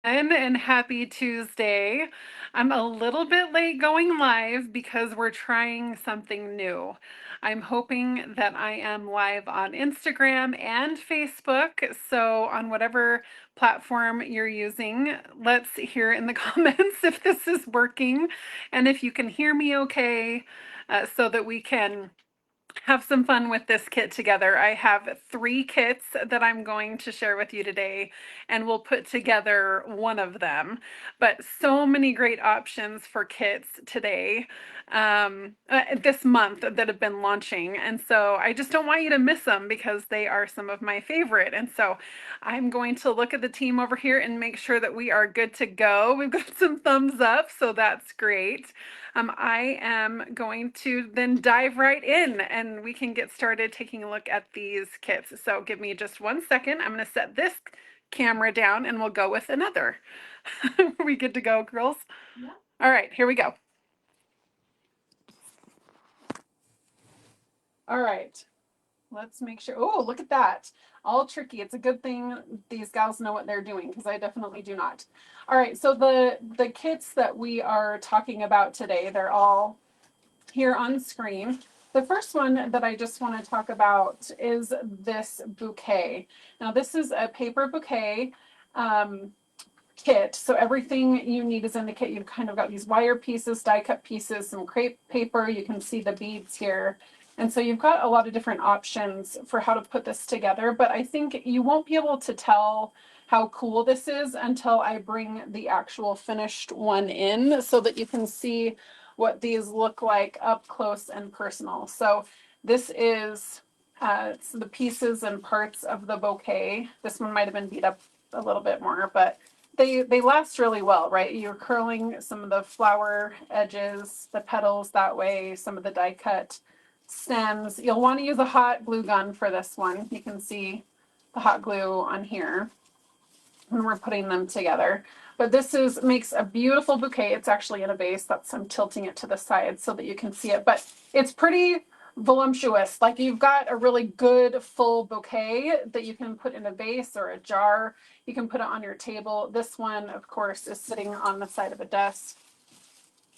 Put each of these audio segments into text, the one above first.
And happy Tuesday. I'm a little bit late going live because we're trying something new. I'm hoping that I am live on Instagram and Facebook. So, on whatever platform you're using, let's hear in the comments if this is working and if you can hear me okay, so that we can have some fun with this kit together. I have 3 kits that I'm going to share with you today, and we'll put together one of them. But so many great options for kits today, this month, that have been launching. And so I just don't want you to miss them because they are some of my favorite. And so I'm going to look at the team over here and make sure that we are good to go. We've got some thumbs up, so that's great. I am going to then dive right in and we can get started taking a look at these kits. So give me just 1 second. I'm going to set this camera down and we'll go with another. Are we good to go, girls? Yeah. All right, here we go. All right, let's make sure. Oh, look at that. All tricky. It's a good thing these gals know what they're doing because I definitely do not. All right, so the kits that we are talking about today, they're all here on screen. The first one that I just want to talk about is this bouquet. Now, this is a paper bouquet kit. So everything you need is in the kit. You've kind of got these wire pieces, die cut pieces, some crepe paper. You can see the beads here. And so you've got a lot of different options for how to put this together, but I think you won't be able to tell how cool this is until I bring the actual finished one in so that you can see what these look like up close and personal. So this is the pieces and parts of the bouquet. This one might have been beat up a little bit more, but they last really well, right? You're curling some of the flower edges, the petals that way, some of the die cut stems. You'll want to use a hot glue gun for this one. You can see the hot glue on here when we're putting them together. But this makes a beautiful bouquet. It's actually in a vase. I'm tilting it to the side so that you can see it. But it's pretty voluptuous. Like, you've got a really good full bouquet that you can put in a vase or a jar. You can put it on your table. This one, of course, is sitting on the side of a desk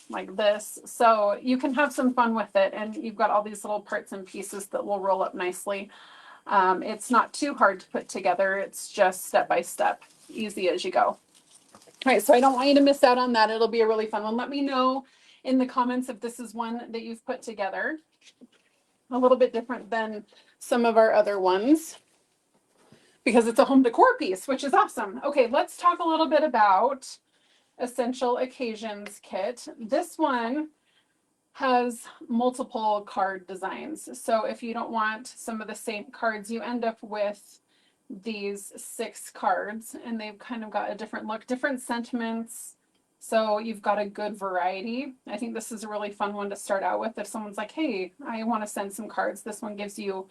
like this. So you can have some fun with it. And you've got all these little parts and pieces that will roll up nicely. It's not too hard to put together. It's just step by step, easy as you go. All right, so I don't want you to miss out on that. It'll be a really fun one. Let me know in the comments if this is one that you've put together. A little bit different than some of our other ones because it's a home decor piece, which is awesome. Okay, let's talk a little bit about Essential Occasions kit. This one has multiple card designs. So if you don't want some of the same cards, you end up with these 6 cards, and they've kind of got a different look, different sentiments. So you've got a good variety. I think this is a really fun one to start out with. If someone's like, hey, I want to send some cards, this one gives you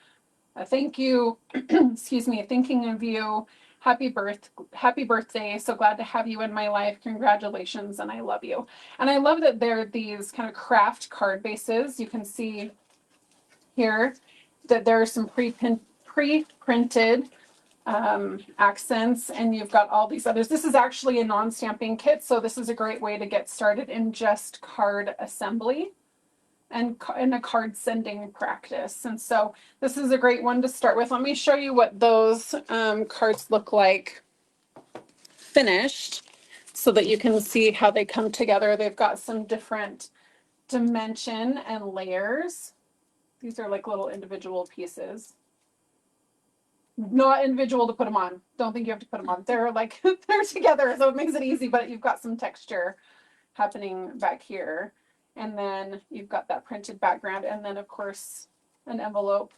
a thank you, excuse me, thinking of you, happy birthday, so glad to have you in my life, congratulations, and I love you. And I love that they're these kind of craft card bases. You can see here that there are some pre-printed accents, and you've got all these others. This is actually a non-stamping kit, so this is a great way to get started in just card assembly and in a card sending practice. And so this is a great one to start with. Let me show you what those cards look like finished so that you can see how they come together. They've got some different dimension and layers. These are like little individual pieces. Not individual to put them on. Don't think you have to put them on. They're like, they're together, so it makes it easy, but you've got some texture happening back here. And then you've got that printed background, and then of course an envelope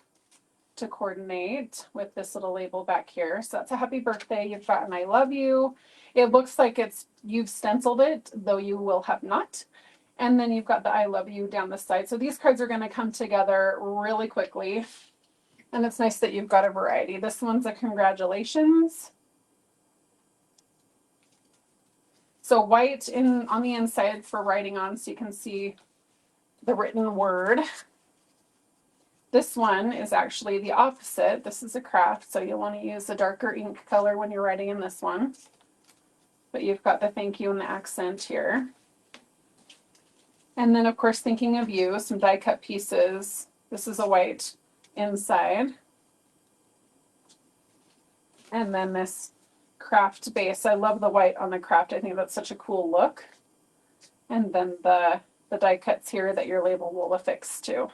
to coordinate with this little label back here. So that's a happy birthday. You've got an I love you. It looks like you've stenciled it, though you will have not. And then you've got the I love you down the side. So these cards are going to come together really quickly. And it's nice that you've got a variety. This one's a congratulations. So white on the inside for writing on, so you can see the written word. This one is actually the opposite. This is a craft, so you'll want to use a darker ink color when you're writing in this one. but you've got the thank you and the accent here. And then, of course, thinking of you, some die cut pieces. This is a white inside. And then this craft base. I love the white on the craft. I think that's such a cool look. And then the die cuts here that your label will affix to.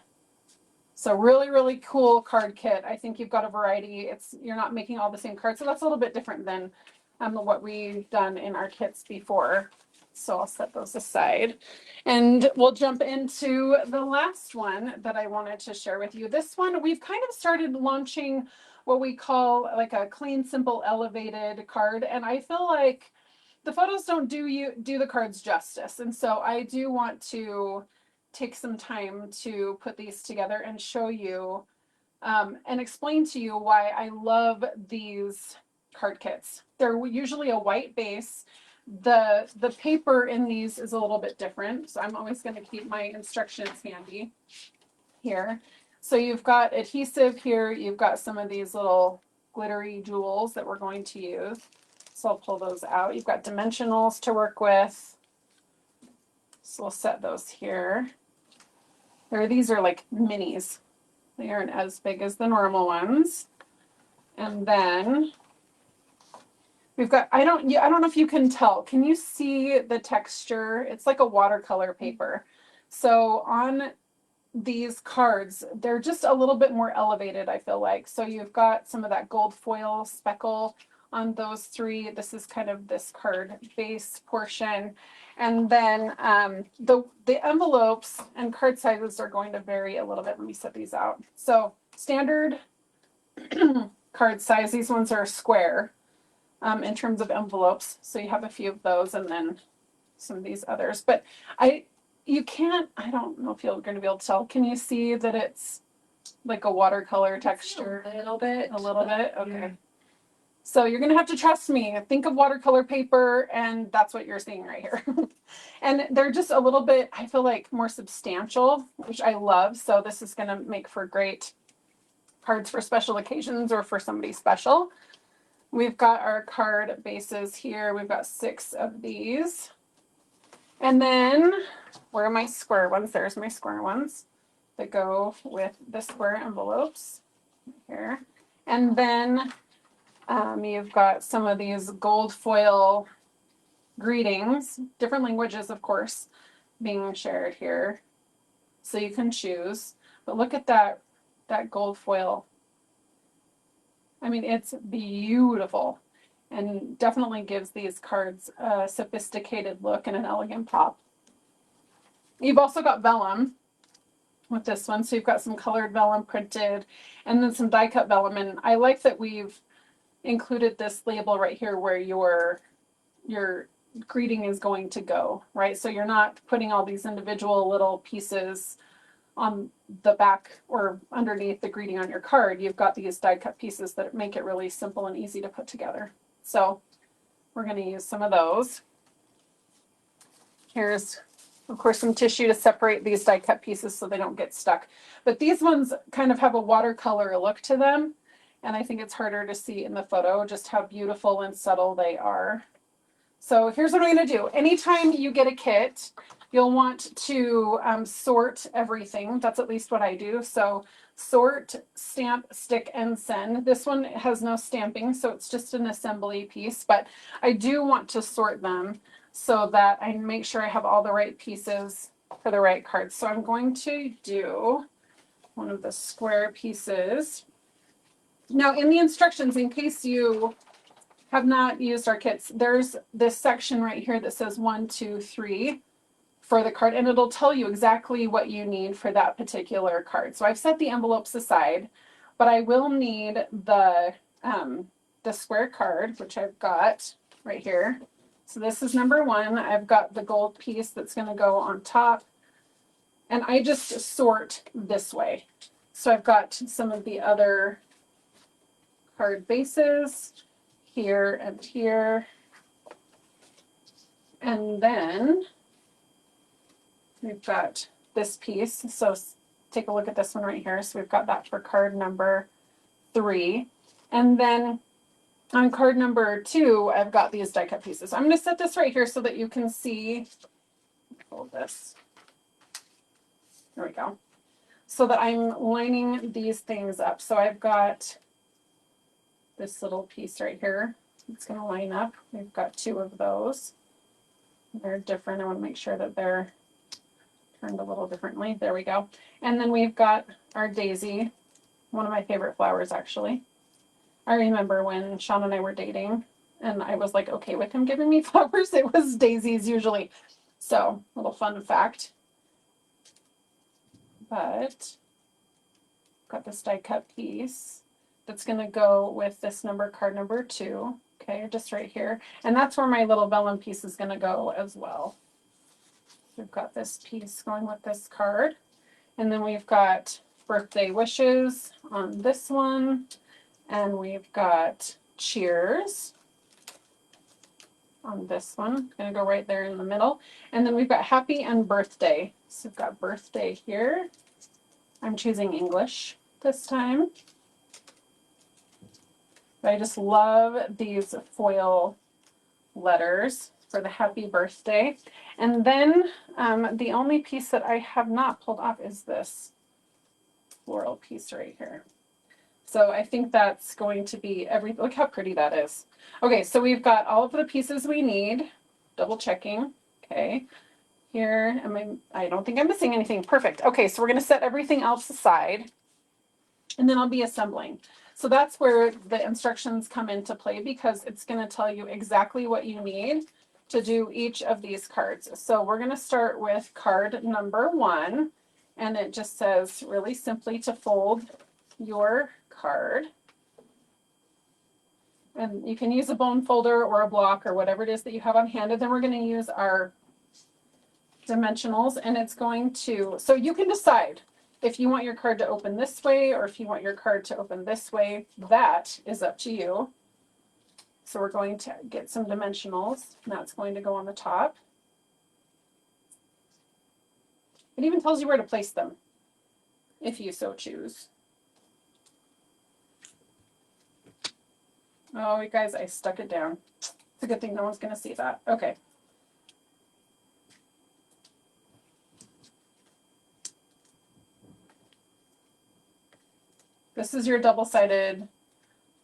So really, really cool card kit. I think you've got a variety. You're not making all the same cards, so that's a little bit different than what we've done in our kits before. So I'll set those aside. And we'll jump into the last one that I wanted to share with you. This one, we've kind of started launching what we call like a clean, simple, elevated card. And I feel like the photos don't do the cards justice. And so I do want to take some time to put these together and show you and explain to you why I love these card kits. They're usually a white base. The paper in these is a little bit different, so I'm always going to keep my instructions handy here. So you've got adhesive here, you've got some of these little glittery jewels that we're going to use. So I'll pull those out. You've got dimensionals to work with. So we'll set those here. These are like minis. They aren't as big as the normal ones. And then we've got, I don't know if you can tell. Can you see the texture? It's like a watercolor paper. So on these cards, they're just a little bit more elevated, I feel like. So you've got some of that gold foil speckle on those three. This is kind of this card base portion. And then the envelopes and card sizes are going to vary a little bit. Let me set these out. So standard card size, these ones are square in terms of envelopes. So you have a few of those and then some of these others. But I don't know if you're going to be able to tell. Can you see that it's like a watercolor texture? A little bit. A little bit? Okay. Yeah. So you're going to have to trust me. Think of watercolor paper, and that's what you're seeing right here. And they're just a little bit, I feel like, more substantial, which I love. So this is going to make for great cards for special occasions or for somebody special. We've got our card bases here. We've got 6 of these. And then, where are my square ones? There's my square ones that go with the square envelopes here. And then you've got some of these gold foil greetings, different languages, of course, being shared here. So you can choose. But look at that gold foil. I mean, it's beautiful and definitely gives these cards a sophisticated look and an elegant pop. You've also got vellum with this one. So you've got some colored vellum printed and then some die cut vellum. And I like that we've included this label right here where your greeting is going to go, right? So you're not putting all these individual little pieces on the back or underneath the greeting on your card. You've got these die cut pieces that make it really simple and easy to put together. So we're going to use some of those. Here's, of course, some tissue to separate these die cut pieces so they don't get stuck. But these ones kind of have a watercolor look to them. And I think it's harder to see in the photo just how beautiful and subtle they are. So here's what I'm going to do. Anytime you get a kit, you'll want to sort everything. That's at least what I do. So sort, stamp, stick, and send. This one has no stamping, so it's just an assembly piece. But I do want to sort them so that I make sure I have all the right pieces for the right cards. So I'm going to do one of the square pieces. Now, in the instructions, in case you have not used our kits, there's this section right here that says 1, 2, 3 for the card, and it'll tell you exactly what you need for that particular card. So I've set the envelopes aside, but I will need the square card, which I've got right here. So this is number 1. I've got the gold piece that's going to go on top, and I just sort this way. So I've got some of the other card bases here and here. And then we've got this piece. So take a look at this one right here. So we've got that for card number 3. And then On card number 2, I've got these die cut pieces. I'm going to set this right here so that you can see, hold this. There we go. So that I'm lining these things up. So I've got this little piece right here. It's going to line up. We've got 2 of those. They're different. I want to make sure that they're turned a little differently. There we go. And then we've got our daisy, one of my favorite flowers actually. I remember when Sean and I were dating and I was like okay with him giving me flowers, it was daisies usually. So, little fun fact. But got this die cut piece that's going to go with this card number 2. Okay, just right here. And that's where my little vellum piece is going to go as well. We've got this piece going with this card. And then we've got birthday wishes on this one. And we've got cheers on this one. Going to go right there in the middle. And then we've got happy and birthday. So we've got birthday here. I'm choosing English this time. But I just love these foil letters for the happy birthday. And then the only piece that I have not pulled off is this floral piece right here. So I think that's going to be look how pretty that is. Okay, so we've got all of the pieces we need. Double checking. Okay. Here, I don't think I'm missing anything. Perfect. Okay, so we're going to set everything else aside. And then I'll be assembling. So that's where the instructions come into play because it's going to tell you exactly what you need to do each of these cards. So we're going to start with card number 1. And it just says really simply to fold your card. And you can use a bone folder or a block or whatever it is that you have on hand. And then we're going to use our dimensionals and it's going to, so you can decide if you want your card to open this way or if you want your card to open this way. That is up to you. So we're going to get some dimensionals and that's going to go on the top. It even tells you where to place them if you so choose. Oh, you guys, I stuck it down. It's a good thing no one's going to see that. Okay. This is your double-sided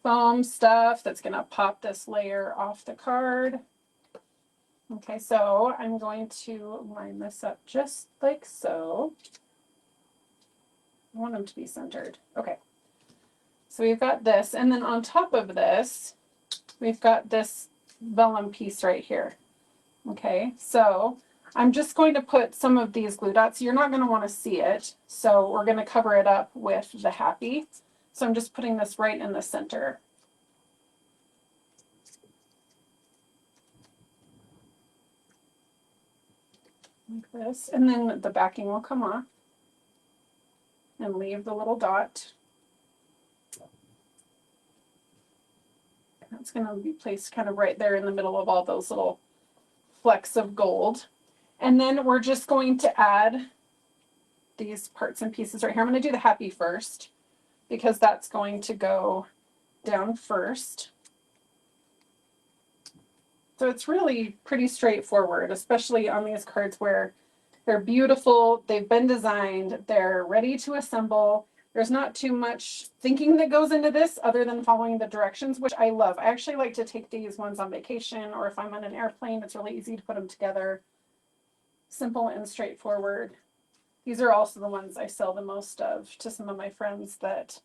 foam stuff that's going to pop this layer off the card. Okay, so I'm going to line this up just like so. I want them to be centered. Okay. So we've got this, and then on top of this, we've got this vellum piece right here. Okay, so I'm just going to put some of these glue dots. You're not going to want to see it, so we're going to cover it up with the happy. So I'm just putting this right in the center. Like this, and then the backing will come off and leave the little dot. That's going to be placed kind of right there in the middle of all those little flecks of gold. And then we're just going to add these parts and pieces right here. I'm going to do the happy first because that's going to go down first. So it's really pretty straightforward, especially on these cards where they're beautiful, they've been designed, they're ready to assemble. There's not too much thinking that goes into this other than following the directions, which I love. I actually like to take these ones on vacation or if I'm on an airplane, it's really easy to put them together. Simple and straightforward. These are also the ones I sell the most of to some of my friends that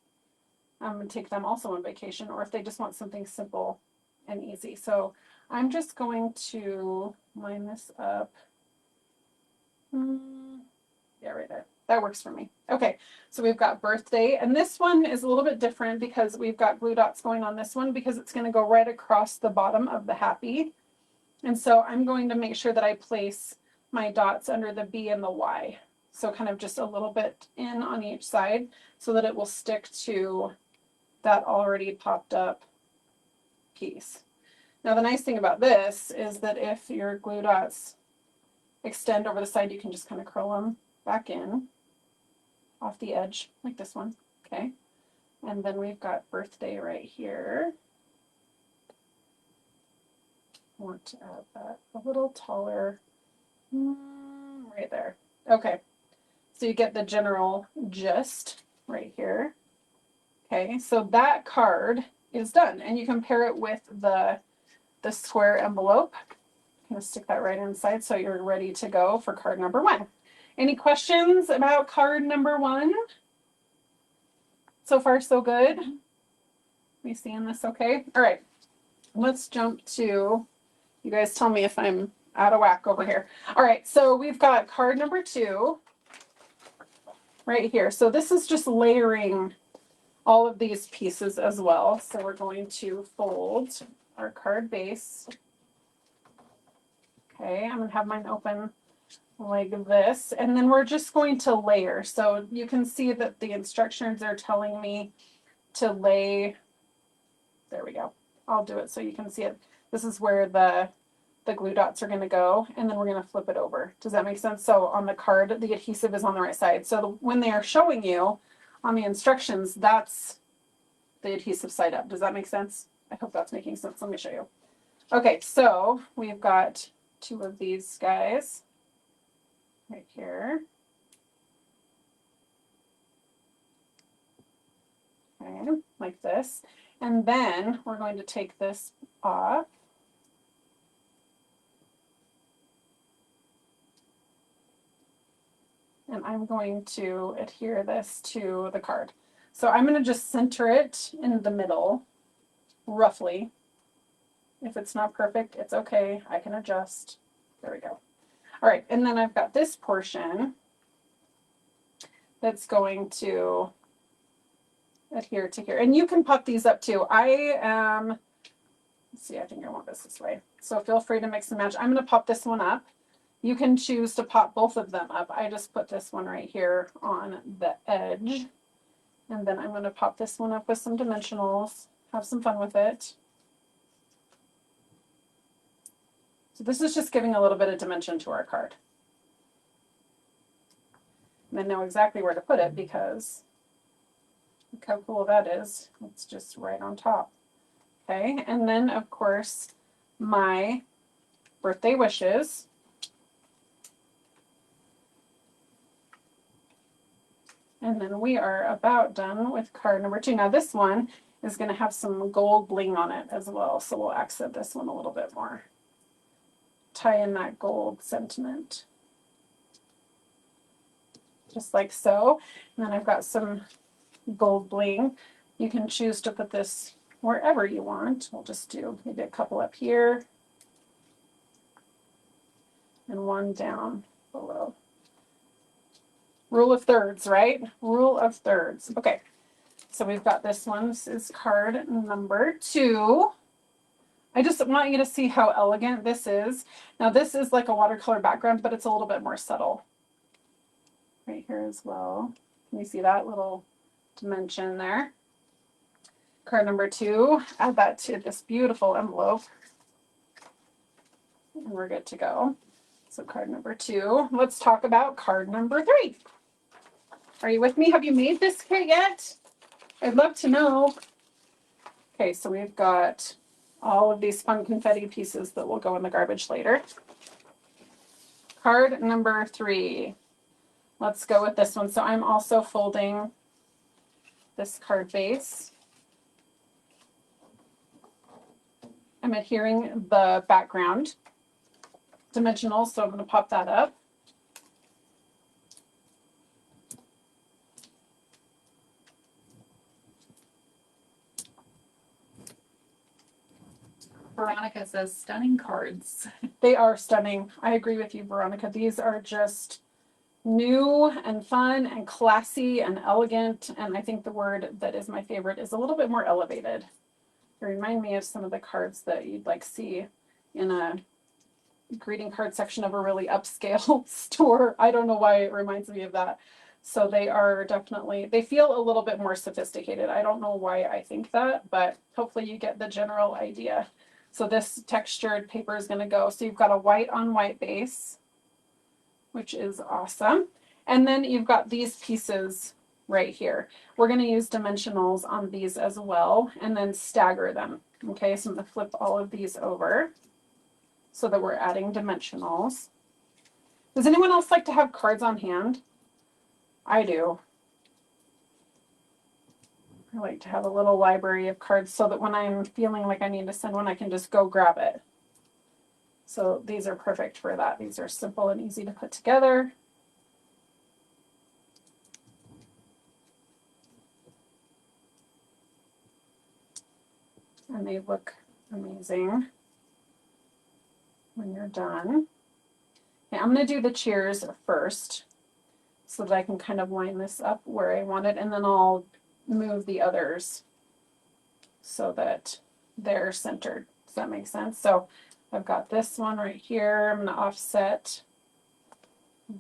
take them also on vacation or if they just want something simple and easy. So I'm just going to line this up. Yeah, right there. That works for me. Okay, so we've got birthday, and this one is a little bit different because we've got glue dots going on this one because it's going to go right across the bottom of the happy. And so I'm going to make sure that I place my dots under the B and the Y. So kind of just a little bit in on each side so that it will stick to that already popped up piece. Now the nice thing about this is that if your glue dots extend over the side, you can just kind of curl them back in off the edge like this one. Okay, and then we've got birthday right here. want to add that a little taller, right there. Okay, so you get the general gist right here. Okay, so that card is done, and you can pair it with the square envelope. I'm gonna stick that right inside so you're ready to go for card number 1. Any questions about card number 1? So far, so good. We seeing this okay? All right, let's jump to, you guys tell me if I'm out of whack over here. All right, so we've got card number 2 right here. So this is just layering all of these pieces as well. So we're going to fold our card base. Okay, I'm gonna have mine open like this, and then we're just going to layer. So you can see that the instructions are telling me to lay, there we go. I'll do it so you can see it. This is where the glue dots are going to go, and then we're going to flip it over. Does that make sense? So on the card, the adhesive is on the right side. So when they are showing you on the instructions, that's the adhesive side up. Does that make sense? I hope that's making sense. Let me show you. Okay, so we've got 2 of these guys right here. Okay, like this. And then we're going to take this off. And I'm going to adhere this to the card. So I'm going to just center it in the middle, roughly. If it's not perfect, it's okay. I can adjust. There we go. All right, and then I've got this portion that's going to adhere to here. And you can pop these up too. I am, let's see, I think I want this way. So feel free to mix and match. I'm going to pop this one up. You can choose to pop both of them up. I just put this one right here on the edge. And then I'm going to pop this one up with some dimensionals. Have some fun with it. So this is just giving a little bit of dimension to our card. And I know exactly where to put it because look how cool that is. It's just right on top. Okay, and then of course my birthday wishes. And then we are about done with card number 2. Now this one is going to have some gold bling on it as well. So we'll accent this one a little bit more. Tie in that gold sentiment. Just like so. And then I've got some gold bling. You can choose to put this wherever you want. We'll just do maybe a couple up here. And one down below. Rule of thirds, right? Rule of thirds. Okay, so we've got this one. This is card number 2. I just want you to see how elegant this is. Now this is like a watercolor background, but it's a little bit more subtle. Right here as well. Can you see that little dimension there? Card number 2, add that to this beautiful envelope. And we're good to go. So card number 2. Let's talk about card number 3. Are you with me? Have you made this kit yet? I'd love to know. Okay, so we've got all of these fun confetti pieces that will go in the garbage later. Card number 3. Let's go with this one. So I'm also folding this card base. I'm adhering the background dimensional, so I'm going to pop that up. Veronica says stunning cards. They are stunning. I agree with you, Veronica. These are just new and fun and classy and elegant. And I think the word that is my favorite is a little bit more elevated. They remind me of some of the cards that you'd like see in a greeting card section of a really upscale store. I don't know why it reminds me of that. So they are definitely, they feel a little bit more sophisticated. I don't know why I think that, but hopefully you get the general idea. So this textured paper is going to go. So you've got a white on white base, which is awesome. And then you've got these pieces right here. We're going to use dimensionals on these as well and then stagger them. Okay, so I'm going to flip all of these over. so that we're adding dimensionals. Does anyone else like to have cards on hand? I do. I like to have a little library of cards so that when I'm feeling like I need to send one, I can just go grab it. So these are perfect for that. These are simple and easy to put together. And they look amazing when you're done. Okay, I'm going to do the cheers first so that I can kind of line this up where I want it, and then I'll move the others so that they're centered. Does that make sense? So I've got this one right here. I'm going to offset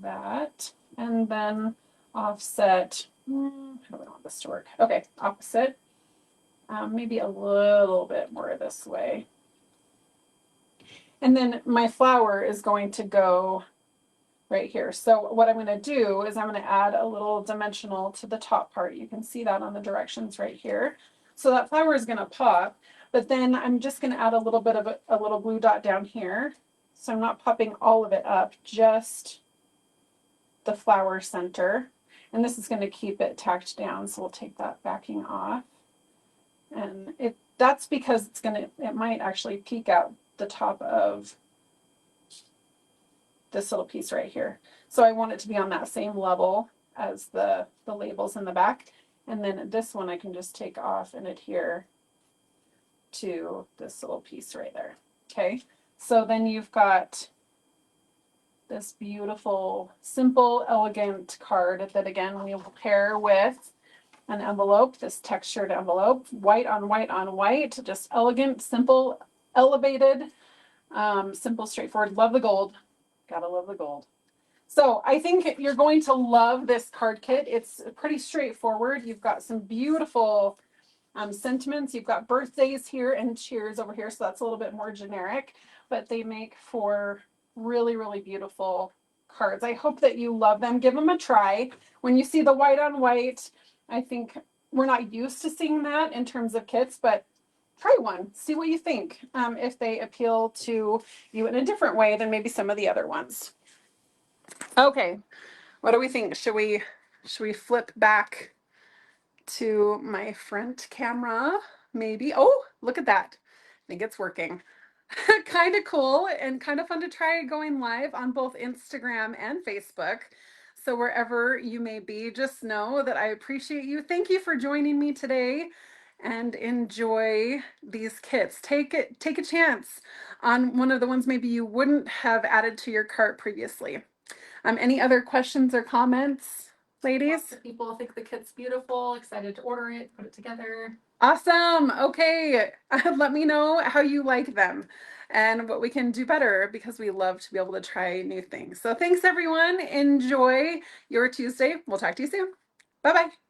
that and then offset. How do I want this to work? Okay, opposite. Maybe a little bit more this way. And then my flower is going to go right here. So what I'm going to do is I'm going to add a little dimensional to the top part. You can see that on the directions right here. So that flower is going to pop, but then I'm just going to add a little bit of a little blue dot down here. So I'm not popping all of it up, just the flower center. And this is going to keep it tacked down. So we'll take that backing off. And that's because it might actually peek out the top of this little piece right here. So I want it to be on that same level as the labels in the back. And then this one I can just take off and adhere to this little piece right there. Okay, so then you've got this beautiful, simple, elegant card that again we will pair with an envelope, this textured envelope, white on white on white, just elegant, simple, elevated, simple, straightforward. Love the gold. Gotta love the gold. So I think you're going to love this card kit. It's pretty straightforward. You've got some beautiful sentiments. You've got birthdays here and cheers over here. So that's a little bit more generic, but they make for really, really beautiful cards. I hope that you love them. Give them a try. When you see the white on white, I think we're not used to seeing that in terms of kits, but try one, see what you think. If they appeal to you in a different way than maybe some of the other ones. Okay, what do we think? Should we flip back to my front camera? Maybe. Oh, look at that. I think it's working. Kind of cool and kind of fun to try going live on both Instagram and Facebook. So wherever you may be, just know that I appreciate you. Thank you for joining me today and enjoy these kits. Take a chance on one of the ones maybe you wouldn't have added to your cart previously. Any other questions or comments, ladies? Lots of people think the kit's beautiful, excited to order it, put it together. Awesome. Okay. Let me know how you like them and what we can do better, because we love to be able to try new things. So thanks everyone. Enjoy your Tuesday. We'll talk to you soon. Bye-bye.